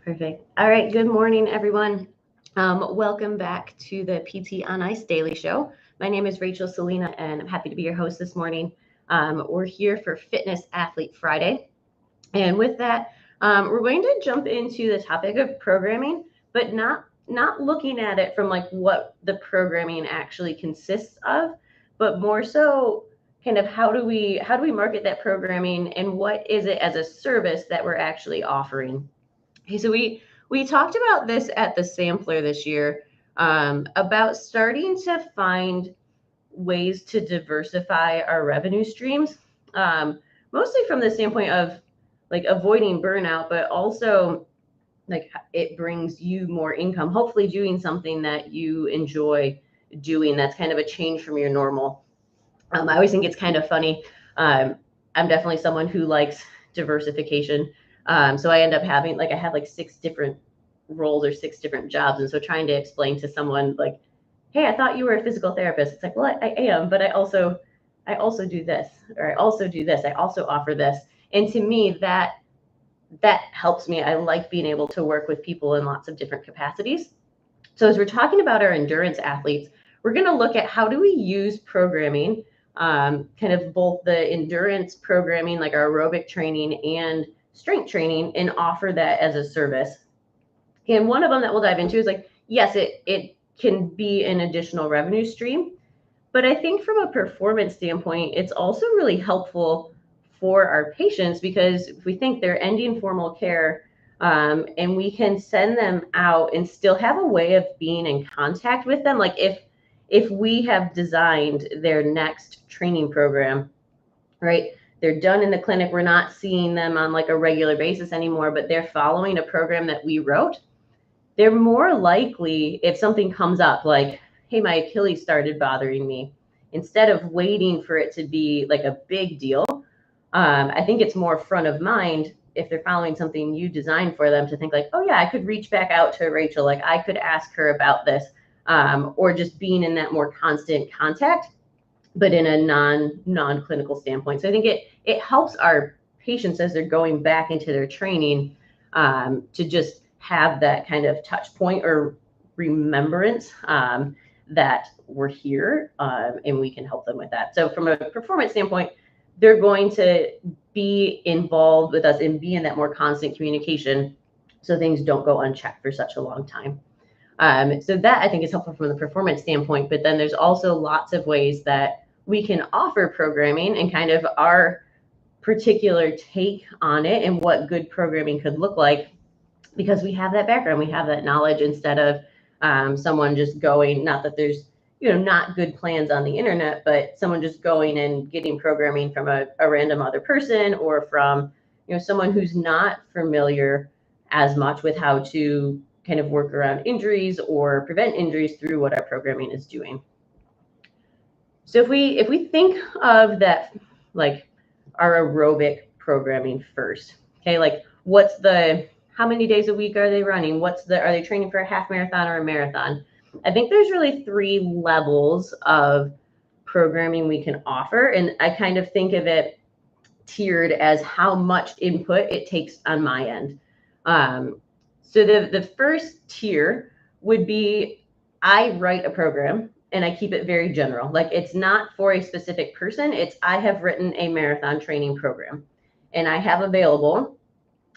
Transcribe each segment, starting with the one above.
Perfect. All right. Good morning, everyone. Welcome back to the PT on Ice Daily Show. My name is Rachel Selina, and I'm happy to be your host this morning. We're here for Fitness Athlete Friday. And with that, we're going to jump into the topic of programming, but not looking at it from like what the programming actually consists of, but more so kind of how do we market that programming and what is it as a service that we're actually offering. Okay, so we talked about this at the sampler this year, about starting to find ways to diversify our revenue streams, mostly from the standpoint of like avoiding burnout, but also like it brings you more income, hopefully doing something that you enjoy doing. That's kind of a change from your normal. I always think it's kind of funny. I'm definitely someone who likes diversification. So I end up having like I have like 6 different roles or 6 different jobs. And so trying to explain to someone like, hey, I thought you were a physical therapist. It's like, well, I am, but I also do this, or I also do this. I also offer this. And to me, that helps me. I like being able to work with people in lots of different capacities. So as we're talking about our endurance athletes, we're going to look at how do we use programming, kind of both the endurance programming, like our aerobic training and strength training, and offer that as a service. And one of them that we'll dive into is like, yes, it can be an additional revenue stream, but I think from a performance standpoint, it's also really helpful for our patients, because if we think they're ending formal care, and we can send them out and still have a way of being in contact with them. Like if we have designed their next training program, right? They're done in the clinic. We're not seeing them on like a regular basis anymore, but they're following a program that we wrote. They're more likely, if something comes up like, hey, my Achilles started bothering me, instead of waiting for it to be like a big deal, I think it's more front of mind if they're following something you designed for them to think like, oh yeah, I could reach back out to Rachel. Like I could ask her about this, or just being in that more constant contact, but in a non-clinical standpoint. So I think it helps our patients as they're going back into their training, to just have that kind of touch point or remembrance, that we're here, and we can help them with that. So from a performance standpoint, they're going to be involved with us and be in that more constant communication, so things don't go unchecked for such a long time. So that I think is helpful from the performance standpoint, but then there's also lots of ways that we can offer programming and kind of our particular take on it and what good programming could look like, because we have that background, we have that knowledge, instead of someone just going, not that there's not good plans on the internet, but someone just going and getting programming from a random other person, or from someone who's not familiar as much with how to kind of work around injuries or prevent injuries through what our programming is doing. So if we think of that, like our aerobic programming first, okay, like how many days a week are they running? Are they training for a half marathon or a marathon? I think there's really 3 levels of programming we can offer. And I kind of think of it tiered as how much input it takes on my end. So the first tier would be, I write a program and I keep it very general. Like it's not for a specific person. It's, I have written a marathon training program and I have available,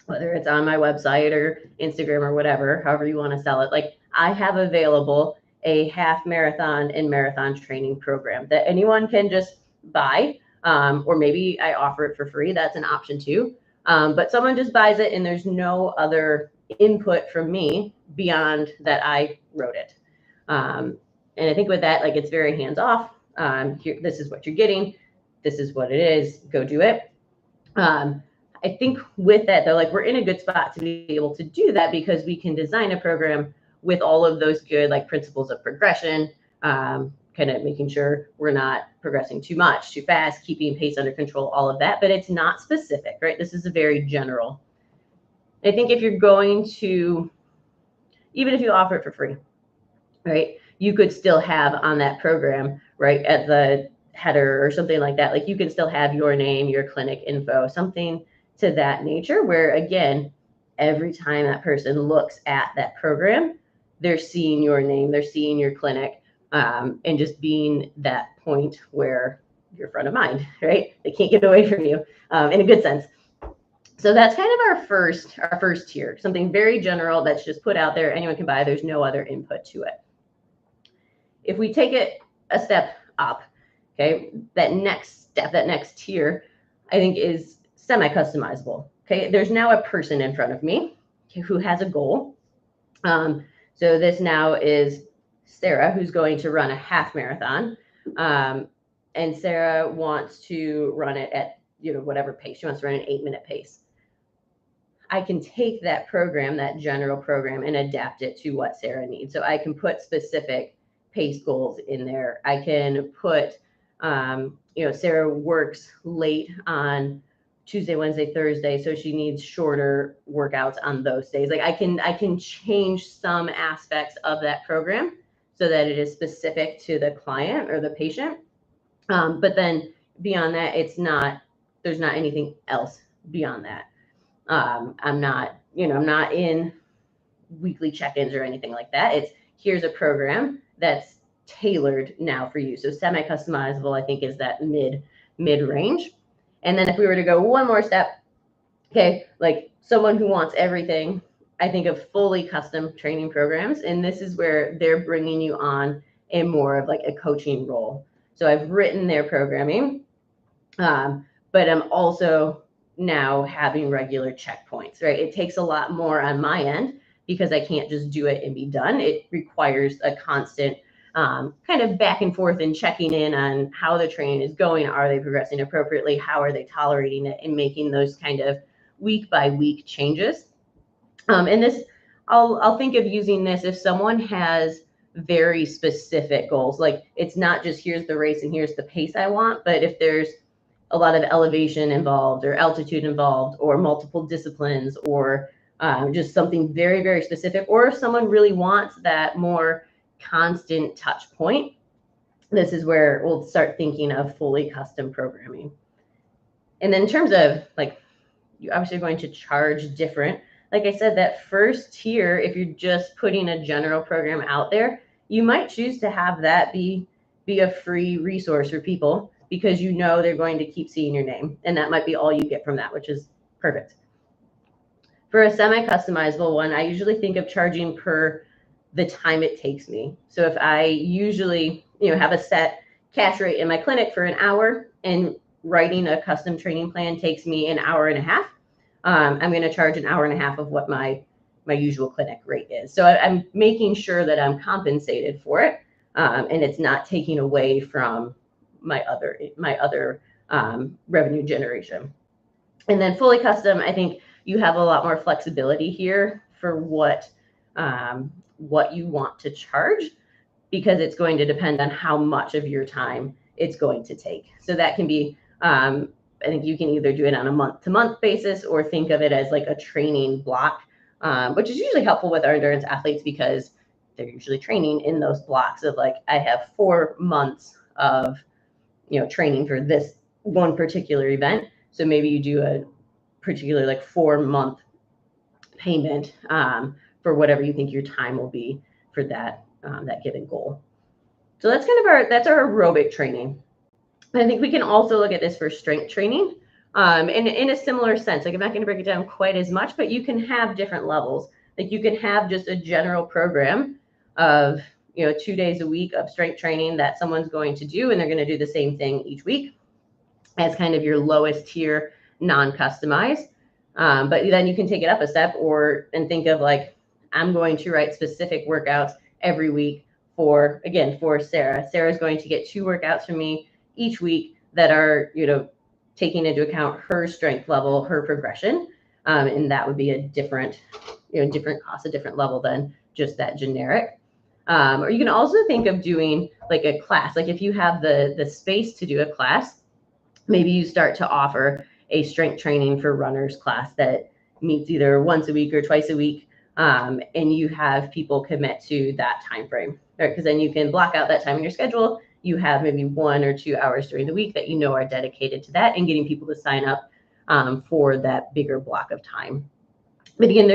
whether it's on my website or Instagram or whatever, however you want to sell it. Like I have available a half marathon and marathon training program that anyone can just buy, or maybe I offer it for free. That's an option too. But someone just buys it and there's no other input from me beyond that I wrote it. And I think with that, like it's very hands off. This is what you're getting. This is what it is. Go do it. I think with that though, like we're in a good spot to be able to do that, because we can design a program with all of those good like principles of progression, kind of making sure we're not progressing too much, too fast, keeping pace under control, all of that, but it's not specific, right? This is a very general. I think if you're going to, even if you offer it for free, right, you could still have on that program, right, at the header or something like that, like you can still have your name, your clinic info, something to that nature, where again, every time that person looks at that program, they're seeing your name, they're seeing your clinic, and just being that point where you're front of mind, right? They can't get away from you, in a good sense. So that's kind of our first tier, something very general that's just put out there. Anyone can buy. There's no other input to it. If we take it a step up, okay, that next step, that next tier, I think is semi-customizable. Okay, there's now a person in front of me who has a goal. So this now is Sarah, who's going to run a half marathon. And Sarah wants to run it at, whatever pace. She wants to run an 8-minute pace. I can take that program, that general program, and adapt it to what Sarah needs. So I can put specific pace goals in there. I can put, Sarah works late on Tuesday, Wednesday, Thursday, so she needs shorter workouts on those days. Like I can change some aspects of that program so that it is specific to the client or the patient. But then beyond that, there's not anything else beyond that. I'm not in weekly check-ins or anything like that. It's here's a program that's tailored now for you. So semi-customizable, I think, is that mid-range. And then if we were to go one more step, okay, like someone who wants everything, I think of fully custom training programs. And this is where they're bringing you on in more of like a coaching role. So I've written their programming, but I'm also now having regular checkpoints, right? It takes a lot more on my end because I can't just do it and be done. It requires a constant kind of back and forth and checking in on how the training is going. Are they progressing appropriately? How are they tolerating it? And making those kind of week by week changes. And this, I'll think of using this if someone has very specific goals. Like it's not just here's the race and here's the pace I want, but if there's a lot of elevation involved or altitude involved or multiple disciplines or just something very, very specific, or if someone really wants that more constant touch point, this is where we'll start thinking of fully custom programming. And then in terms of like, you obviously are going to charge different. Like I said, that first tier, if you're just putting a general program out there, you might choose to have that be a free resource for people because they're going to keep seeing your name. And that might be all you get from that, which is perfect. For a semi-customizable one, I usually think of charging per the time it takes me. So if I usually, have a set cash rate in my clinic for an hour and writing a custom training plan takes me an hour and a half, I'm going to charge an hour and a half of what my usual clinic rate is. So I'm making sure that I'm compensated for it, and it's not taking away from my other revenue generation. And then fully custom, I think you have a lot more flexibility here for what you want to charge, because it's going to depend on how much of your time it's going to take. So that can be, I think you can either do it on a month-to-month basis or think of it as like a training block, which is usually helpful with our endurance athletes because they're usually training in those blocks of like, I have 4 months of, training for this one particular event. So maybe you do a particular like 4-month payment for whatever you think your time will be for that given goal. So that's kind of that's our aerobic training. I think we can also look at this for strength training in a similar sense. Like I'm not going to break it down quite as much, but you can have different levels. Like you can have just a general program of 2 days a week of strength training that someone's going to do, and they're going to do the same thing each week as kind of your lowest tier, non-customized. But then you can take it up a step and think of like, I'm going to write specific workouts every week for Sarah. Sarah's going to get 2 workouts from me each week that are, taking into account her strength level, her progression. And that would be a different cost, a different level than just that generic. Or you can also think of doing like a class. Like if you have the space to do a class, maybe you start to offer a strength training for runners class that meets either once a week or twice a week. And you have people commit to that time frame, right? Because then you can block out that time in your schedule. You have maybe 1 or 2 hours during the week that are dedicated to that, and getting people to sign up for that bigger block of time. But again,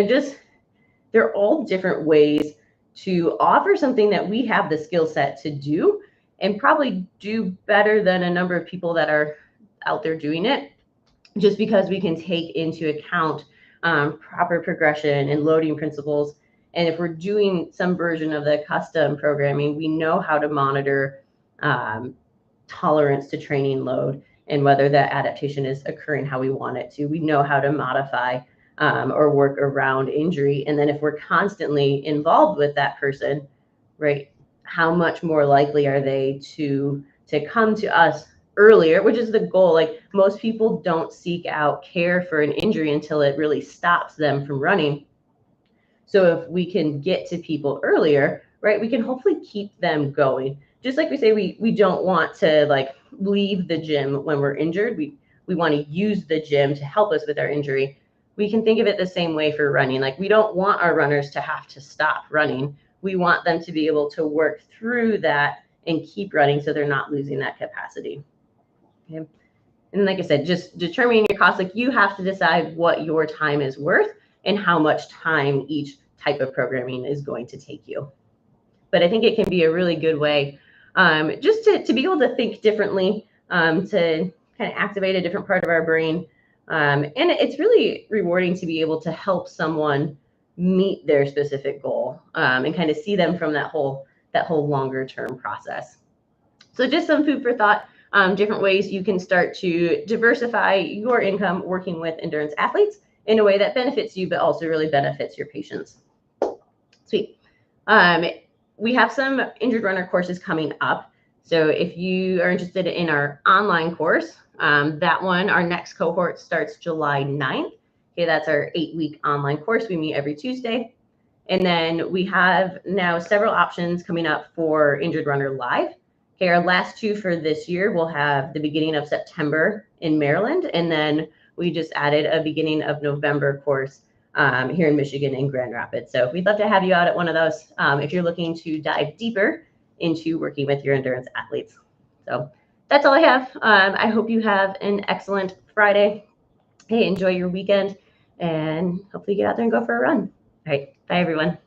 they're all different ways to offer something that we have the skill set to do and probably do better than a number of people that are out there doing it, just because we can take into account proper progression and loading principles. And if we're doing some version of the custom programming, we know how to monitor tolerance to training load and whether that adaptation is occurring how we want it to. We know how to modify or work around injury. And then if we're constantly involved with that person, right, how much more likely are they to come to us earlier, which is the goal. Like, most people don't seek out care for an injury until it really stops them from running. So if we can get to people earlier, right, we can hopefully keep them going. Just like we say, we don't want to like leave the gym when we're injured. We want to use the gym to help us with our injury. We can think of it the same way for running. Like, we don't want our runners to have to stop running. We want them to be able to work through that and keep running so they're not losing that capacity. Okay. And like I said, just determining your cost. Like, you have to decide what your time is worth and how much time each type of programming is going to take you. But I think it can be a really good way just to be able to think differently, to kind of activate a different part of our brain. And it's really rewarding to be able to help someone meet their specific goal, and kind of see them from that whole longer term process. So just some food for thought. Different ways you can start to diversify your income working with endurance athletes in a way that benefits you, but also really benefits your patients. Sweet. We have some injured runner courses coming up. So if you are interested in our online course, that one, our next cohort starts July 9th. Okay, that's our 8-week online course. We meet every Tuesday. And then we have now several options coming up for Injured Runner Live. Okay, our last two for this year will have the beginning of September in Maryland, and then we just added a beginning of November course here in Michigan in Grand Rapids. So we'd love to have you out at one of those if you're looking to dive deeper into working with your endurance athletes. So that's all I have. I hope you have an excellent Friday. Hey, enjoy your weekend, and hopefully get out there and go for a run. All right, bye everyone.